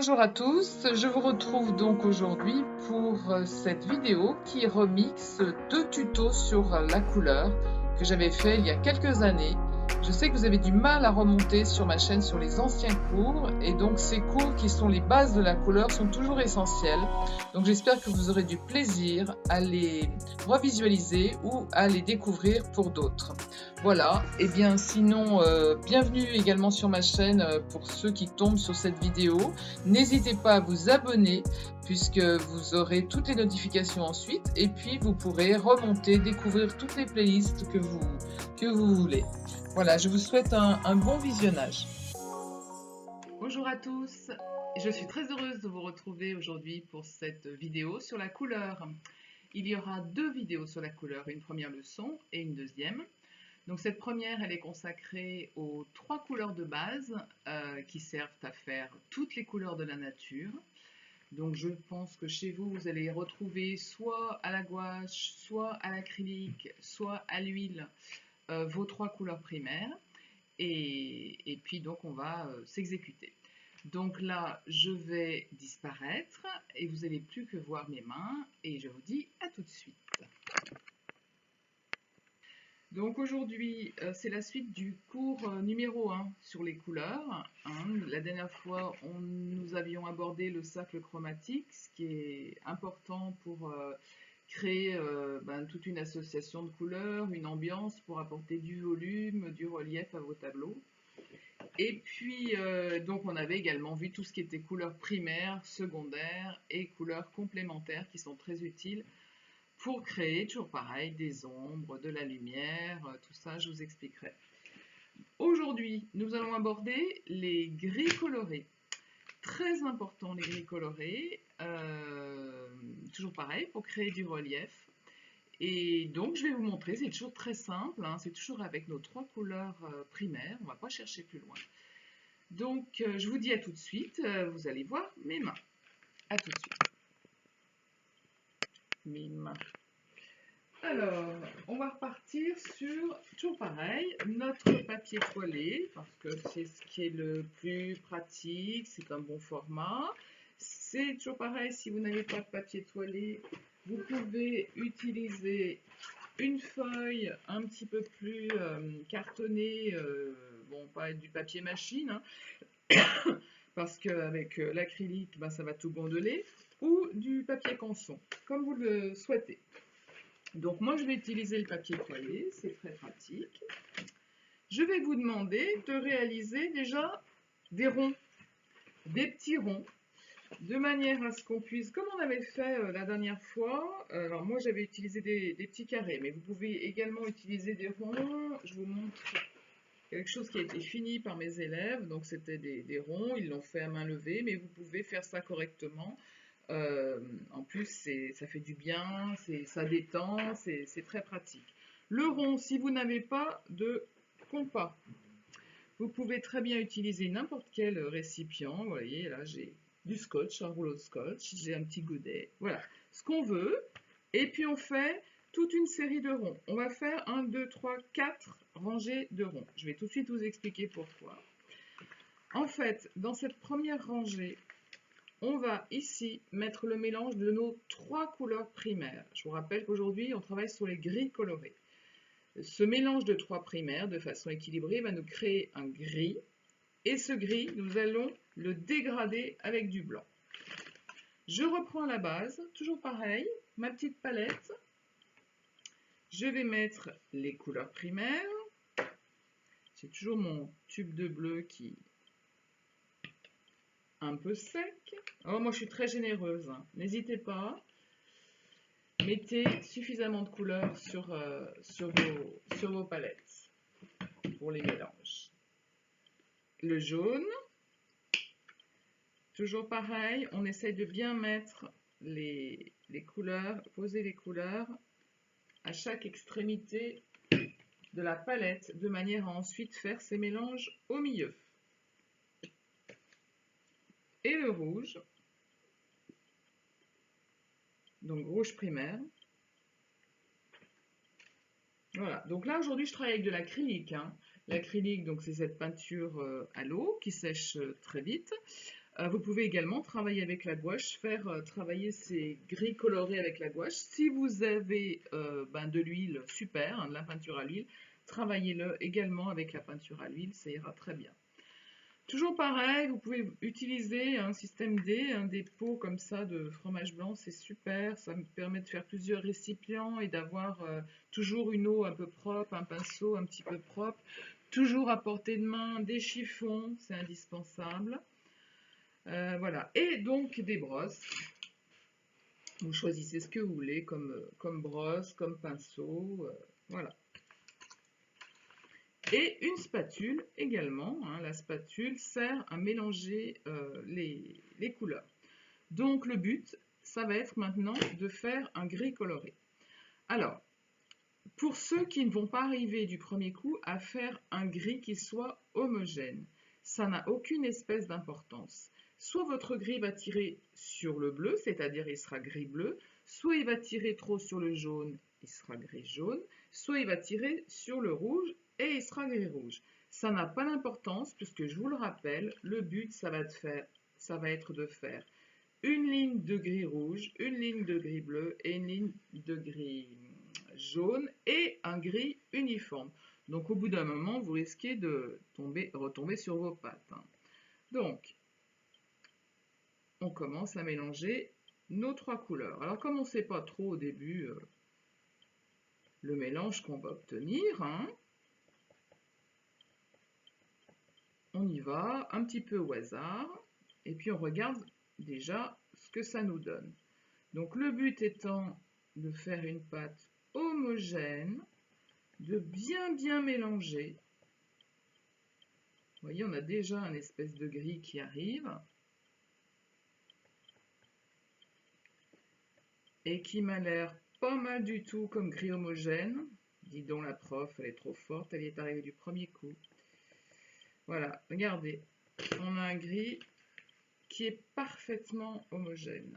Bonjour à tous, je vous retrouve donc aujourd'hui pour cette vidéo qui remixe deux tutos sur la couleur que j'avais fait il y a quelques années. Je sais que vous avez du mal à remonter sur ma chaîne sur les anciens cours et donc ces cours qui sont les bases de la couleur sont toujours essentiels. Donc j'espère que vous aurez du plaisir à les revisualiser ou à les découvrir pour d'autres. Voilà, et bien sinon, bienvenue également sur ma chaîne pour ceux qui tombent sur cette vidéo. N'hésitez pas à vous abonner puisque vous aurez toutes les notifications ensuite et puis vous pourrez remonter, découvrir toutes les playlists que vous voulez. Voilà, je vous souhaite un bon visionnage. Bonjour à tous, je suis très heureuse de vous retrouver aujourd'hui pour cette vidéo sur la couleur. Il y aura deux vidéos sur la couleur, une première leçon et une deuxième. Donc cette première, elle est consacrée aux trois couleurs de base qui servent à faire toutes les couleurs de la nature. Donc je pense que chez vous, vous allez retrouver soit à la gouache, soit à l'acrylique, soit à l'huile vos trois couleurs primaires. Et puis donc on va s'exécuter. Donc là, je vais disparaître et vous n'allez plus que voir mes mains et je vous dis à tout de suite. Donc aujourd'hui, c'est la suite du cours numéro 1 sur les couleurs. La dernière fois, nous avions abordé le cercle chromatique, ce qui est important pour créer toute une association de couleurs, une ambiance pour apporter du volume, du relief à vos tableaux. Et puis, donc on avait également vu tout ce qui était couleurs primaires, secondaires et couleurs complémentaires qui sont très utiles pour créer, toujours pareil, des ombres, de la lumière, tout ça, je vous expliquerai. Aujourd'hui, nous allons aborder les gris colorés. Très important, les gris colorés, toujours pareil, pour créer du relief. Et donc, je vais vous montrer, c'est toujours très simple, c'est toujours avec nos trois couleurs primaires, on ne va pas chercher plus loin. Donc, je vous dis à tout de suite, vous allez voir mes mains. À tout de suite. Mes mains. Alors, on va repartir sur, toujours pareil, notre papier toilé, parce que c'est ce qui est le plus pratique, c'est un bon format. C'est toujours pareil, si vous n'avez pas de papier toilé, vous pouvez utiliser une feuille un petit peu plus cartonnée, bon, pas du papier machine, parce qu'avec l'acrylique, ça va tout gondoler, ou du papier canson, comme vous le souhaitez. Donc moi je vais utiliser le papier toilé, c'est très pratique. Je vais vous demander de réaliser déjà des ronds, des petits ronds, de manière à ce qu'on puisse, comme on avait fait la dernière fois, alors moi j'avais utilisé des petits carrés, mais vous pouvez également utiliser des ronds. Je vous montre quelque chose qui a été fini par mes élèves, donc c'était des ronds, ils l'ont fait à main levée, mais vous pouvez faire ça correctement. En plus, ça fait du bien, ça détend, c'est très pratique. Le rond, si vous n'avez pas de compas, vous pouvez très bien utiliser n'importe quel récipient. Vous voyez, là, j'ai du scotch, un rouleau de scotch, j'ai un petit godet. Voilà, ce qu'on veut. Et puis, on fait toute une série de ronds. On va faire 1, 2, 3, 4 rangées de ronds. Je vais tout de suite vous expliquer pourquoi. En fait, dans cette première rangée, on va ici mettre le mélange de nos trois couleurs primaires. Je vous rappelle qu'aujourd'hui, on travaille sur les gris colorés. Ce mélange de trois primaires, de façon équilibrée, va nous créer un gris. Et ce gris, nous allons le dégrader avec du blanc. Je reprends la base, toujours pareil, ma petite palette. Je vais mettre les couleurs primaires. J'ai toujours mon tube de bleu qui un peu sec. Oh, moi je suis très généreuse, n'hésitez pas. Mettez suffisamment de couleurs sur vos palettes pour les mélanges. Le jaune, toujours pareil, on essaye de bien mettre les couleurs, poser les couleurs à chaque extrémité de la palette de manière à ensuite faire ces mélanges au milieu. Et le rouge, donc rouge primaire. Voilà, donc là aujourd'hui je travaille avec de l'acrylique. L'acrylique, donc c'est cette peinture à l'eau qui sèche très vite. Vous pouvez également travailler avec la gouache, faire travailler ces gris colorés avec la gouache. Si vous avez de l'huile, super, hein, de la peinture à l'huile, travaillez-le également avec la peinture à l'huile, ça ira très bien. Toujours pareil, vous pouvez utiliser un système D, des pots comme ça de fromage blanc, c'est super, ça me permet de faire plusieurs récipients et d'avoir toujours une eau un peu propre, un pinceau un petit peu propre, toujours à portée de main, des chiffons, c'est indispensable. Voilà, et donc des brosses. Vous choisissez ce que vous voulez comme brosse, comme pinceau, voilà. Et une spatule également, hein, la spatule sert à mélanger les couleurs. Donc le but, ça va être maintenant de faire un gris coloré. Alors, pour ceux qui ne vont pas arriver du premier coup à faire un gris qui soit homogène, ça n'a aucune espèce d'importance. Soit votre gris va tirer sur le bleu, c'est-à-dire il sera gris-bleu, soit il va tirer trop sur le jaune, il sera gris-jaune, soit il va tirer sur le rouge et il sera gris-rouge. Ça n'a pas d'importance puisque je vous le rappelle, le but ça va être de faire une ligne de gris-rouge, une ligne de gris-bleu et une ligne de gris jaune et un gris uniforme. Donc au bout d'un moment, vous risquez de retomber sur vos pattes. Donc, on commence à mélanger nos trois couleurs. Alors comme on ne sait pas trop au début le mélange qu'on va obtenir, on y va un petit peu au hasard et puis on regarde déjà ce que ça nous donne. Donc le but étant de faire une pâte homogène, de bien mélanger. Vous voyez, on a déjà un espèce de gris qui arrive et qui m'a l'air pas mal du tout comme gris homogène. Dis donc la prof, elle est trop forte, elle y est arrivée du premier coup. Voilà, regardez, on a un gris qui est parfaitement homogène.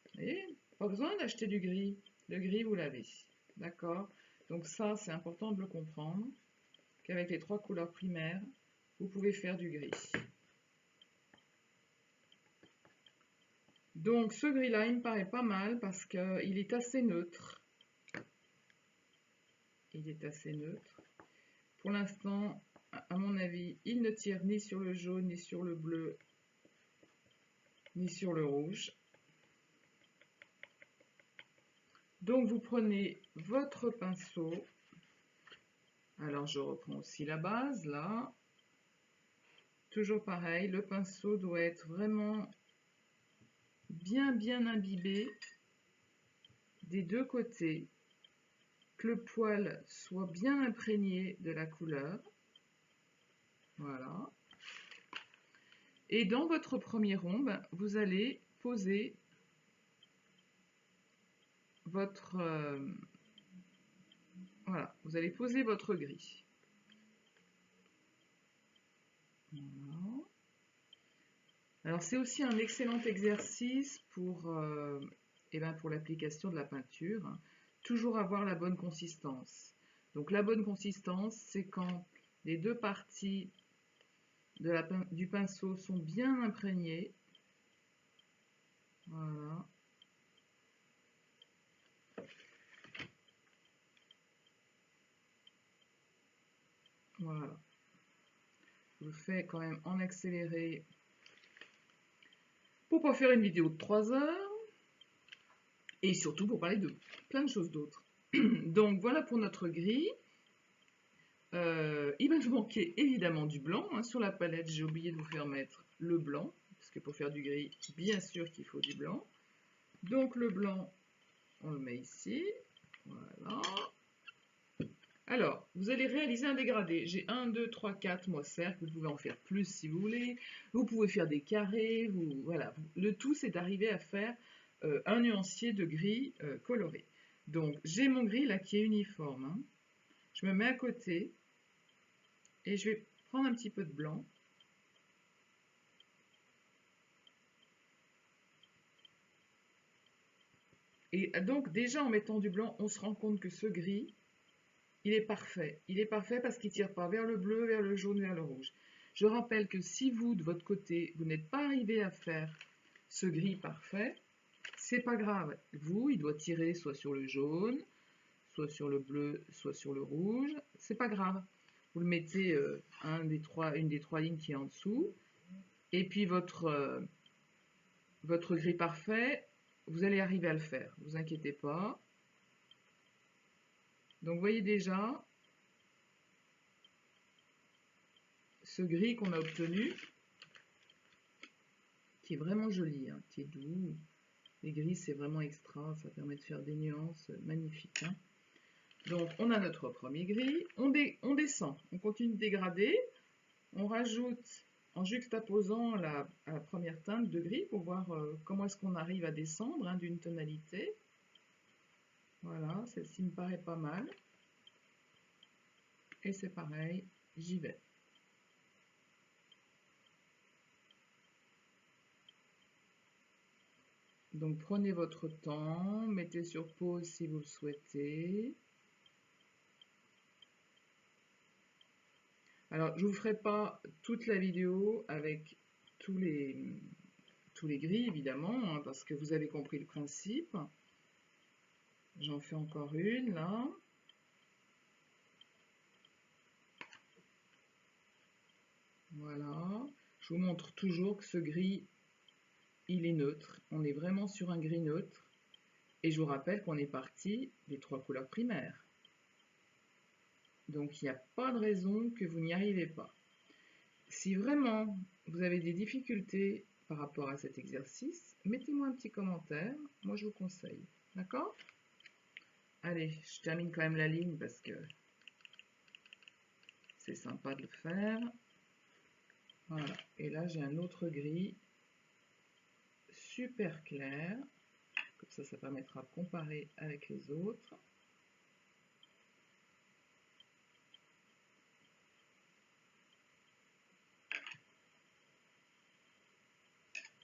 Vous voyez, pas besoin d'acheter du gris. Le gris, vous l'avez. D'accord? Donc ça, c'est important de le comprendre, qu'avec les trois couleurs primaires, vous pouvez faire du gris. Donc ce gris-là, il me paraît pas mal parce qu'il est assez neutre. Il est assez neutre. Pour l'instant, à mon avis, il ne tire ni sur le jaune, ni sur le bleu, ni sur le rouge. Donc vous prenez votre pinceau. Alors je reprends aussi la base, là. Toujours pareil, le pinceau doit être vraiment bien imbibé des deux côtés, que le poil soit bien imprégné de la couleur. Voilà. Et dans votre premier rond, vous allez poser votre voilà, vous allez poser votre gris. Voilà. Alors c'est aussi un excellent exercice pour l'application de la peinture. Toujours avoir la bonne consistance. Donc la bonne consistance, c'est quand les deux parties du pinceau sont bien imprégnées. Voilà. Voilà. Je le fais quand même en accéléré pour pas faire une vidéo de 3 heures et surtout pour parler de plein de choses d'autres. Donc voilà pour notre gris. Il va nous manquer évidemment du blanc. Sur la palette, j'ai oublié de vous faire mettre le blanc, parce que pour faire du gris, bien sûr qu'il faut du blanc. Donc le blanc, on le met ici. Voilà. Alors, vous allez réaliser un dégradé. J'ai 1, 2, 3, 4 moi cercle. Vous pouvez en faire plus si vous voulez. Vous pouvez faire des carrés. Voilà. Le tout, c'est d'arriver à faire un nuancier de gris coloré. Donc, j'ai mon gris là qui est uniforme. Je me mets à côté et je vais prendre un petit peu de blanc. Et donc, déjà en mettant du blanc, on se rend compte que ce gris, il est parfait. Il est parfait parce qu'il ne tire pas vers le bleu, vers le jaune, vers le rouge. Je rappelle que si vous, de votre côté, vous n'êtes pas arrivé à faire ce gris parfait, c'est pas grave. Vous, il doit tirer soit sur le jaune, soit sur le bleu, soit sur le rouge. C'est pas grave. Vous le mettez une des trois lignes qui est en dessous. Et puis votre gris parfait, vous allez arriver à le faire. Ne vous inquiétez pas. Donc vous voyez déjà ce gris qu'on a obtenu, qui est vraiment joli, hein, qui est doux. Les gris, c'est vraiment extra, ça permet de faire des nuances magnifiques. Hein. Donc, on a notre premier gris, on descend, on continue de dégrader, on rajoute en juxtaposant à la première teinte de gris pour voir comment est-ce qu'on arrive à descendre hein, d'une tonalité. Voilà, celle-ci me paraît pas mal. Et c'est pareil, j'y vais. Donc prenez votre temps, mettez sur pause si vous le souhaitez. Alors je ne vous ferai pas toute la vidéo avec tous les gris évidemment, hein, parce que vous avez compris le principe. J'en fais encore une là. Voilà. Je vous montre toujours que ce gris, il est neutre. On est vraiment sur un gris neutre. Et je vous rappelle qu'on est parti des 3 couleurs primaires. Donc il n'y a pas de raison que vous n'y arrivez pas. Si vraiment vous avez des difficultés par rapport à cet exercice, mettez-moi un petit commentaire. Moi je vous conseille. D'accord ? Allez, je termine quand même la ligne parce que c'est sympa de le faire. Voilà. Et là j'ai un autre gris super clair. Comme ça permettra de comparer avec les autres.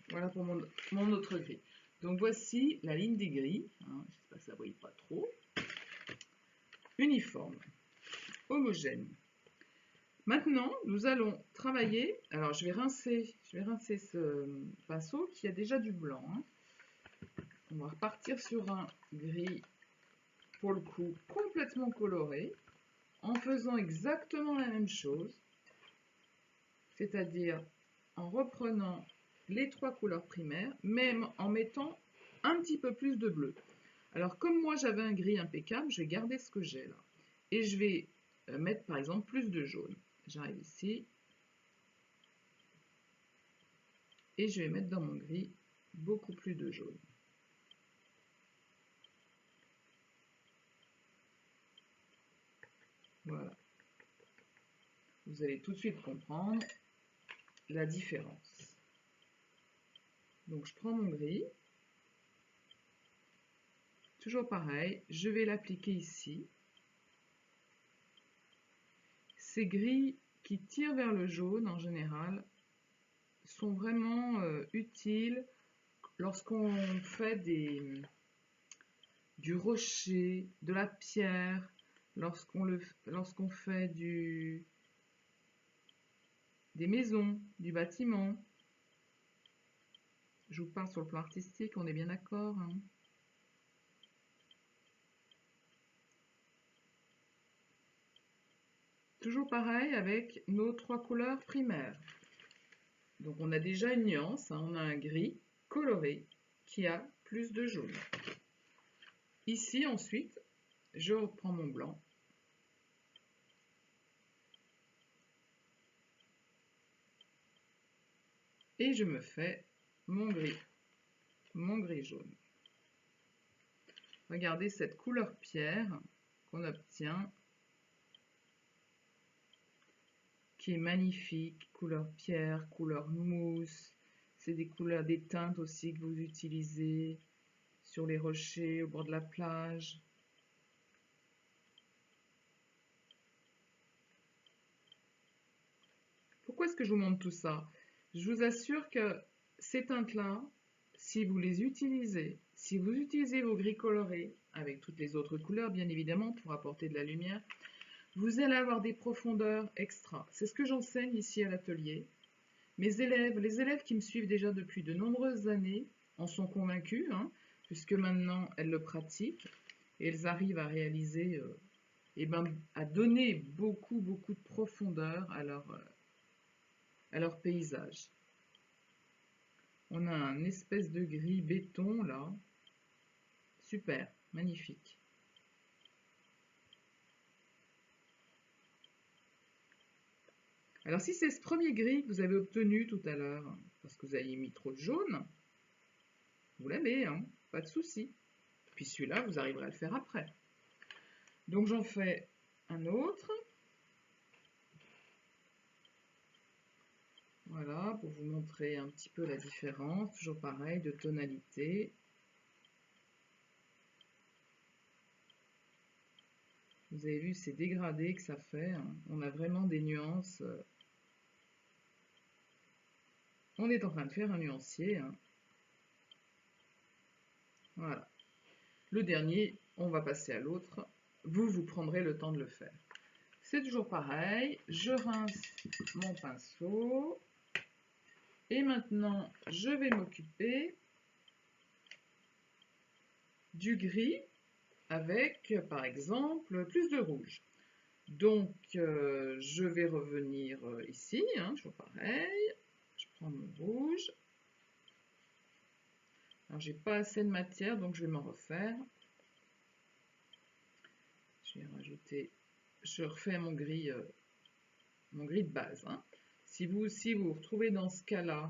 Voilà pour mon autre gris. Donc voici la ligne des gris. Hein, j'espère que ça ne brille pas trop. Uniforme, homogène. Maintenant, nous allons travailler. Alors, je vais rincer ce pinceau qui a déjà du blanc. Hein. On va repartir sur un gris, pour le coup, complètement coloré, en faisant exactement la même chose, c'est-à-dire en reprenant les 3 couleurs primaires, même en mettant un petit peu plus de bleu. Alors, comme moi, j'avais un gris impeccable, je vais garder ce que j'ai là. Et je vais mettre, par exemple, plus de jaune. J'arrive ici. Et je vais mettre dans mon gris beaucoup plus de jaune. Voilà. Vous allez tout de suite comprendre la différence. Donc, je prends mon gris. Toujours pareil, je vais l'appliquer ici. Ces gris qui tirent vers le jaune, en général, sont vraiment utiles lorsqu'on fait du rocher, de la pierre, lorsqu'on fait des maisons, du bâtiment. Je vous parle sur le plan artistique, on est bien d'accord, hein. Toujours pareil avec nos 3 couleurs primaires. Donc on a déjà une nuance, hein, on a un gris coloré qui a plus de jaune. Ici ensuite, je reprends mon blanc. Et je me fais mon gris jaune. Regardez cette couleur pierre qu'on obtient, qui est magnifique, couleur pierre, couleur mousse. C'est des couleurs, des teintes aussi que vous utilisez sur les rochers, au bord de la plage. Pourquoi est-ce que je vous montre tout ça? Je vous assure que ces teintes-là, si vous les utilisez, si vous utilisez vos gris colorés, avec toutes les autres couleurs bien évidemment pour apporter de la lumière, vous allez avoir des profondeurs extra. C'est ce que j'enseigne ici à l'atelier. Mes élèves, les élèves qui me suivent déjà depuis de nombreuses années en sont convaincus, hein, puisque maintenant elles le pratiquent et elles arrivent à réaliser, à donner beaucoup de profondeur à leur paysage. On a un espèce de gris béton là, super, magnifique. Alors si c'est ce premier gris que vous avez obtenu tout à l'heure, parce que vous avez mis trop de jaune, vous l'avez, hein, pas de souci. Puis celui-là, vous arriverez à le faire après. Donc j'en fais un autre. Voilà, pour vous montrer un petit peu la différence, toujours pareil, de tonalité. Vous avez vu ces dégradés que ça fait, hein. On a vraiment des nuances. On est en train de faire un nuancier, hein. Voilà. Le dernier, on va passer à l'autre. Vous prendrez le temps de le faire. C'est toujours pareil. Je rince mon pinceau. Et maintenant, je vais m'occuper du gris avec, par exemple, plus de rouge. Donc, je vais revenir ici, hein, toujours pareil. Je prends mon rouge. Alors, j'ai pas assez de matière, donc je vais m'en refaire. Je vais rajouter, je refais mon gris de base, hein. Si vous vous retrouvez dans ce cas-là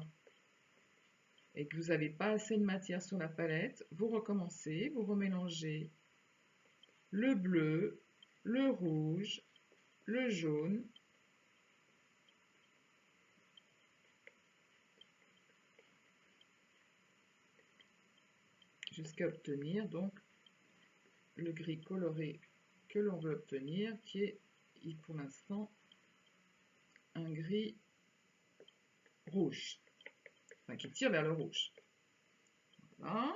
et que vous n'avez pas assez de matière sur la palette, vous recommencez, vous remélangez le bleu, le rouge, le jaune, jusqu'à obtenir donc le gris coloré que l'on veut obtenir, qui est pour l'instant un gris rouge, enfin qui tire vers le rouge. Voilà.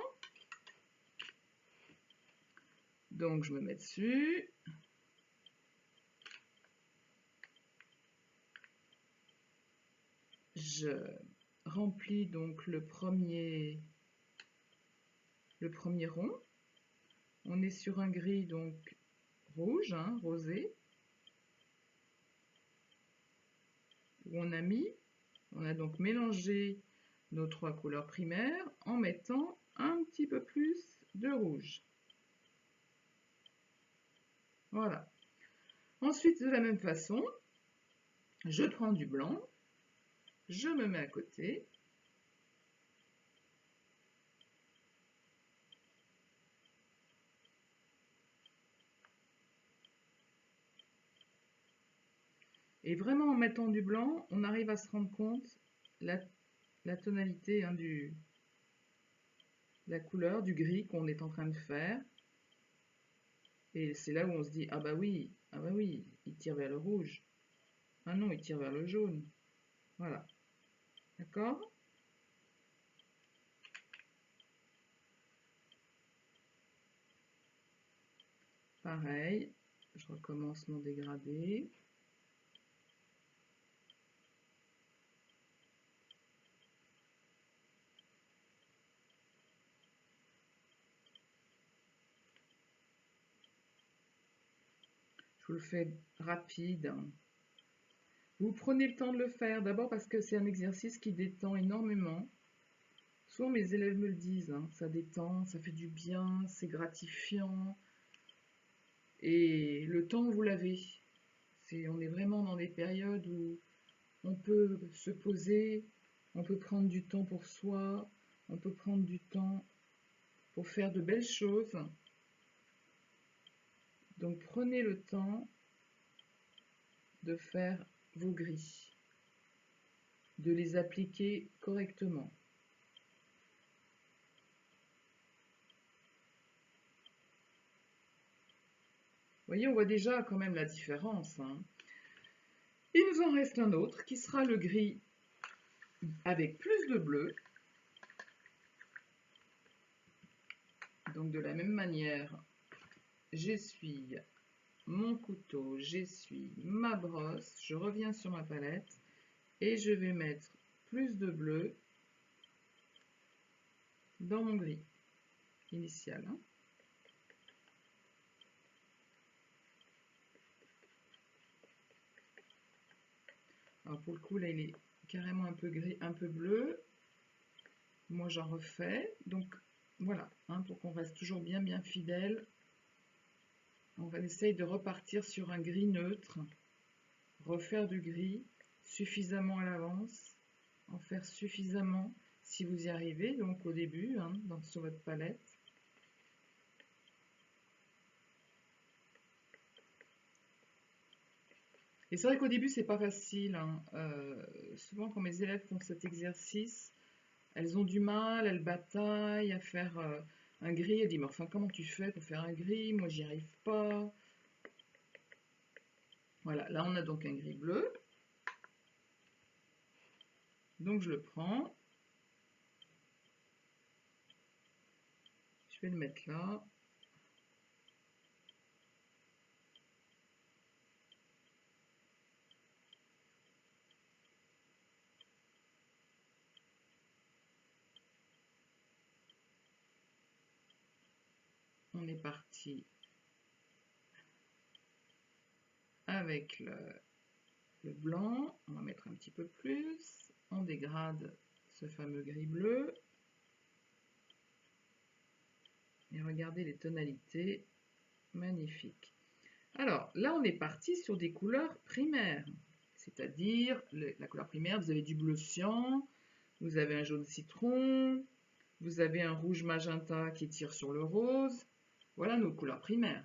Donc je me mets dessus. Je remplis donc le premier rond. On est sur un gris donc rouge, hein, rosé, où on a donc mélangé nos trois couleurs primaires en mettant un petit peu plus de rouge. Voilà. Ensuite, de la même façon, je prends du blanc, je me mets à côté. Et vraiment, en mettant du blanc, on arrive à se rendre compte la tonalité, hein, la couleur du gris qu'on est en train de faire. Et c'est là où on se dit, ah bah oui, il tire vers le rouge. Ah non, il tire vers le jaune. Voilà. D'accord? Pareil, je recommence mon dégradé. Je vous le fais rapide. Vous prenez le temps de le faire, d'abord parce que c'est un exercice qui détend énormément. Souvent mes élèves me le disent, hein, ça détend, ça fait du bien, c'est gratifiant. Et le temps, vous l'avez. On est vraiment dans des périodes où on peut se poser, on peut prendre du temps pour soi, on peut prendre du temps pour faire de belles choses. Donc prenez le temps de faire vos gris, de les appliquer correctement. Vous voyez, on voit déjà quand même la différence, hein. Il nous en reste un autre qui sera le gris avec plus de bleu. Donc de la même manière, j'essuie mon couteau, j'essuie ma brosse, je reviens sur ma palette et je vais mettre plus de bleu dans mon gris initial. Alors pour le coup, là, il est carrément un peu gris, un peu bleu. Moi, j'en refais. Donc, voilà, pour qu'on reste toujours bien fidèle. On va essayer de repartir sur un gris neutre. Refaire du gris suffisamment à l'avance. En faire suffisamment si vous y arrivez, donc au début, sur votre palette. Et c'est vrai qu'au début, c'est pas facile. Souvent, quand mes élèves font cet exercice, elles ont du mal, elles bataillent à faire un gris. Elles disent, mais enfin, comment tu fais pour faire un gris? Moi, j'y arrive pas. Voilà, là, on a donc un gris bleu. Donc, je le prends. Je vais le mettre là. On est parti avec le blanc. On va mettre un petit peu plus. On dégrade ce fameux gris bleu. Et regardez les tonalités. Magnifiques. Alors, là, on est parti sur des couleurs primaires. C'est-à-dire, la couleur primaire, vous avez du bleu cyan, vous avez un jaune citron, vous avez un rouge magenta qui tire sur le rose. Voilà nos couleurs primaires.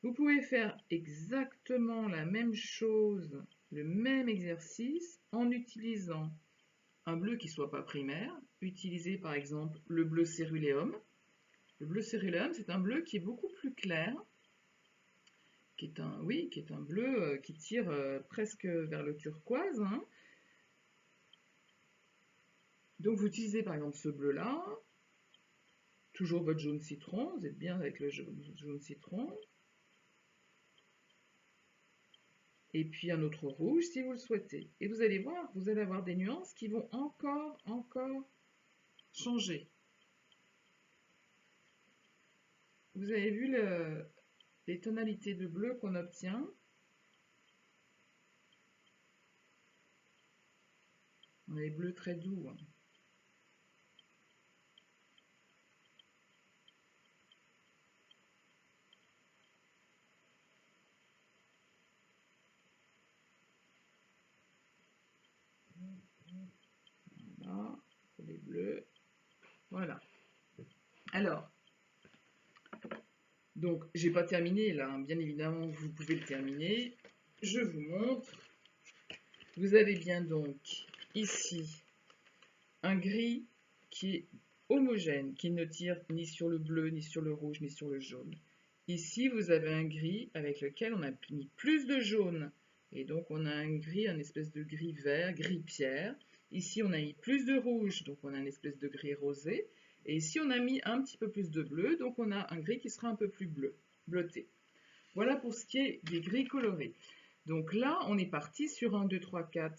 Vous pouvez faire exactement la même chose, le même exercice, en utilisant un bleu qui ne soit pas primaire. Utilisez par exemple le bleu céruléum. Le bleu céruléum, c'est un bleu qui est beaucoup plus clair, qui est un bleu qui tire presque vers le turquoise. Donc vous utilisez par exemple ce bleu-là, toujours votre jaune citron, vous êtes bien avec le jaune citron. Et puis un autre rouge si vous le souhaitez. Et vous allez voir, vous allez avoir des nuances qui vont encore changer. Vous avez vu les tonalités de bleu qu'on obtient. On a des bleus très doux. Voilà, pour les bleus. Voilà. Alors, donc, j'ai pas terminé là, bien évidemment, vous pouvez le terminer. Je vous montre. Vous avez bien donc ici un gris qui est homogène, qui ne tire ni sur le bleu, ni sur le rouge, ni sur le jaune. Ici, vous avez un gris avec lequel on a mis plus de jaune. Et donc, on a un gris, un espèce de gris vert, gris pierre. Ici, on a mis plus de rouge, donc on a une espèce de gris rosé. Et ici, on a mis un petit peu plus de bleu, donc on a un gris qui sera un peu plus bleuté. Voilà pour ce qui est des gris colorés. Donc là, on est parti sur 1, 2, 3, 4,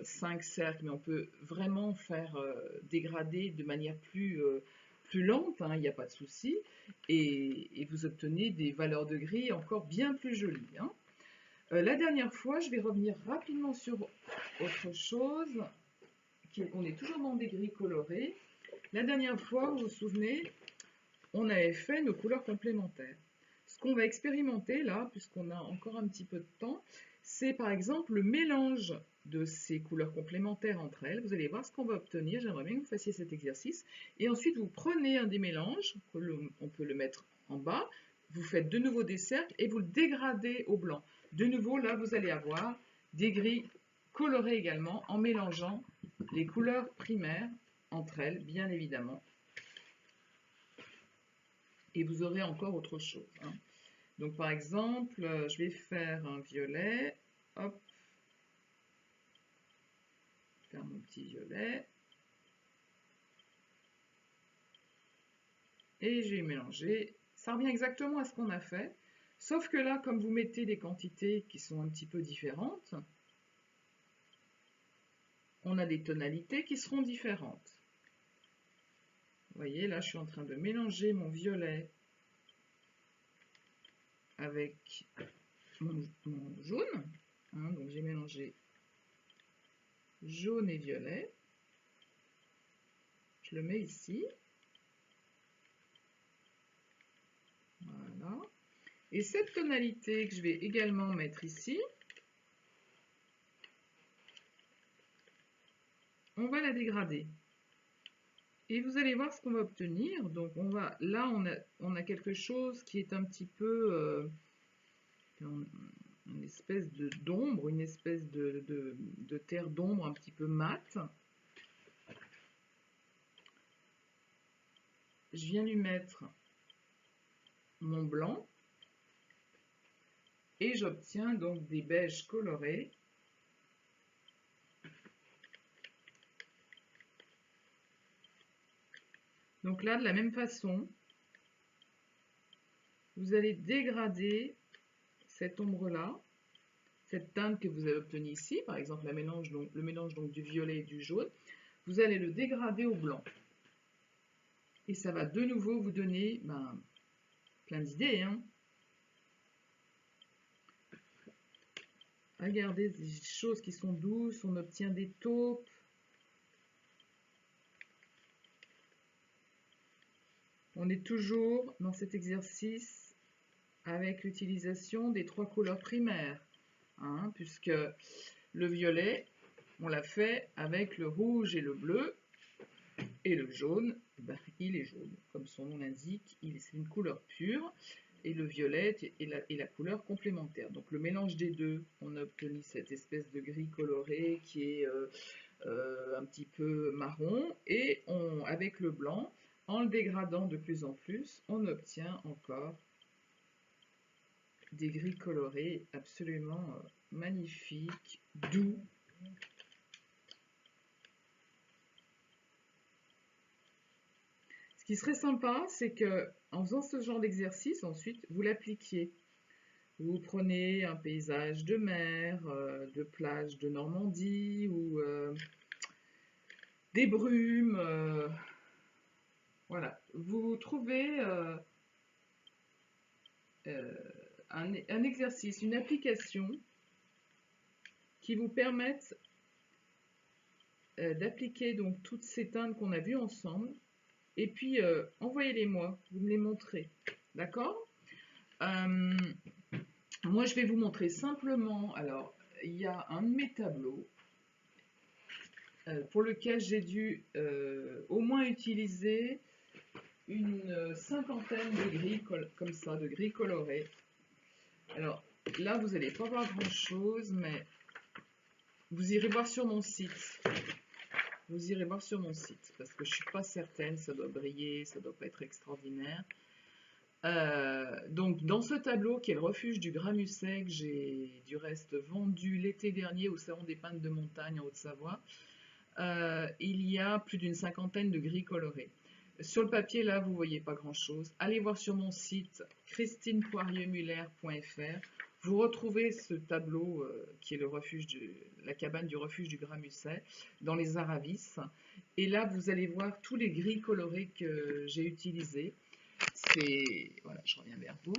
5 cercles, mais on peut vraiment faire dégrader de manière plus lente, il n'y a pas de souci, et vous obtenez des valeurs de gris encore bien plus jolies. La dernière fois, je vais revenir rapidement sur autre chose, on est toujours dans des gris colorés. La dernière fois, vous vous souvenez, on avait fait nos couleurs complémentaires. Ce qu'on va expérimenter là, puisqu'on a encore un petit peu de temps, c'est par exemple le mélange de ces couleurs complémentaires entre elles. Vous allez voir ce qu'on va obtenir. J'aimerais bien que vous fassiez cet exercice. Et ensuite, vous prenez un des mélanges, on peut le mettre en bas, vous faites de nouveau des cercles et vous le dégradez au blanc. De nouveau, là, vous allez avoir des gris colorés également en mélangeant les couleurs primaires entre elles, bien évidemment. Et vous aurez encore autre chose. Donc par exemple, je vais faire un violet, hop, faire mon petit violet, et j'ai mélangé. Ça revient exactement à ce qu'on a fait, Sauf que là, comme vous mettez des quantités qui sont un petit peu différentes, on a des tonalités qui seront différentes. Vous voyez, là, je suis en train de mélanger mon violet avec mon jaune. Hein, donc, j'ai mélangé jaune et violet. Je le mets ici. Voilà. Et cette tonalité que je vais également mettre ici, on va la dégrader. Et vous allez voir ce qu'on va obtenir. Donc là, on a quelque chose qui est un petit peu une espèce d'ombre, une espèce de terre d'ombre un petit peu mate. Je viens lui mettre mon blanc et j'obtiens donc des beiges colorés. Donc là, de la même façon, vous allez dégrader cette ombre-là, cette teinte que vous avez obtenue ici, par exemple le mélange donc, du violet et du jaune, vous allez le dégrader au blanc. Et ça va de nouveau vous donner plein d'idées. Hein. Regardez des choses qui sont douces, on obtient des taupes. On est toujours dans cet exercice avec l'utilisation des 3 couleurs primaires, hein, puisque le violet, on l'a fait avec le rouge et le bleu, et le jaune, il est jaune, comme son nom l'indique, c'est une couleur pure, et le violet est la couleur complémentaire. Donc le mélange des deux, on a obtenu cette espèce de gris coloré qui est un petit peu marron, et avec le blanc, en le dégradant de plus en plus, on obtient encore des gris colorés absolument magnifiques, doux. Ce qui serait sympa, c'est que en faisant ce genre d'exercice, ensuite, vous l'appliquiez. Vous prenez un paysage de mer, de plage de Normandie, ou des brumes. Voilà. Vous trouvez un exercice, une application qui vous permette d'appliquer donc toutes ces teintes qu'on a vues ensemble. Et puis, envoyez-les-moi, vous me les montrez. D'accord? Moi, je vais vous montrer simplement, alors, il y a un de mes tableaux pour lequel j'ai dû au moins utiliser une cinquantaine de gris comme ça, de gris colorés. Alors, là, vous n'allez pas voir grand-chose, mais vous irez voir sur mon site. Vous irez voir sur mon site, parce que je ne suis pas certaine, ça doit briller, ça ne doit pas être extraordinaire. Donc dans ce tableau qui est le refuge du Gramusset, que j'ai du reste vendu l'été dernier au Salon des Peintres de Montagne en Haute-Savoie, il y a plus d'une cinquantaine de gris colorés. Sur le papier là vous voyez pas grand chose. Allez voir sur mon site christinepoiriemuller.fr. Vous retrouvez ce tableau qui est la cabane du refuge du Gramusset dans les Aravis. Et là vous allez voir tous les gris colorés que j'ai utilisés. Voilà, je reviens vers vous.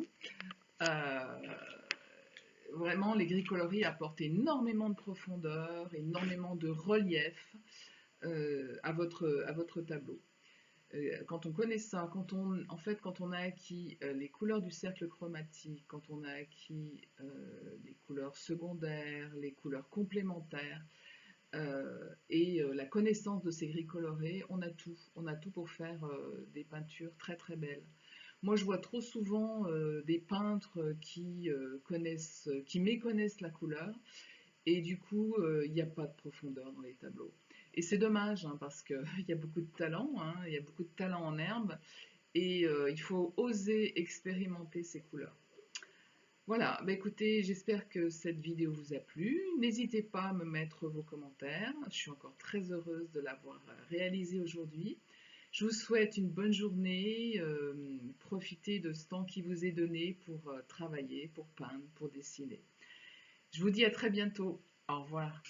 Vraiment, les gris coloris apportent énormément de profondeur, énormément de relief à votre tableau. Quand on connaît ça, quand on a acquis les couleurs du cercle chromatique, quand on a acquis les couleurs secondaires, les couleurs complémentaires, et la connaissance de ces gris colorés, on a tout. On a tout pour faire des peintures très très belles. Moi, je vois trop souvent des peintres qui méconnaissent la couleur, et du coup, il n'y a pas de profondeur dans les tableaux. Et c'est dommage, hein, parce qu'il y a beaucoup de talent, hein, il y a beaucoup de talent en herbe, et il faut oser expérimenter ces couleurs. Voilà, bah écoutez, j'espère que cette vidéo vous a plu. N'hésitez pas à me mettre vos commentaires. Je suis encore très heureuse de l'avoir réalisée aujourd'hui. Je vous souhaite une bonne journée. Profitez de ce temps qui vous est donné pour travailler, pour peindre, pour dessiner. Je vous dis à très bientôt. Au revoir.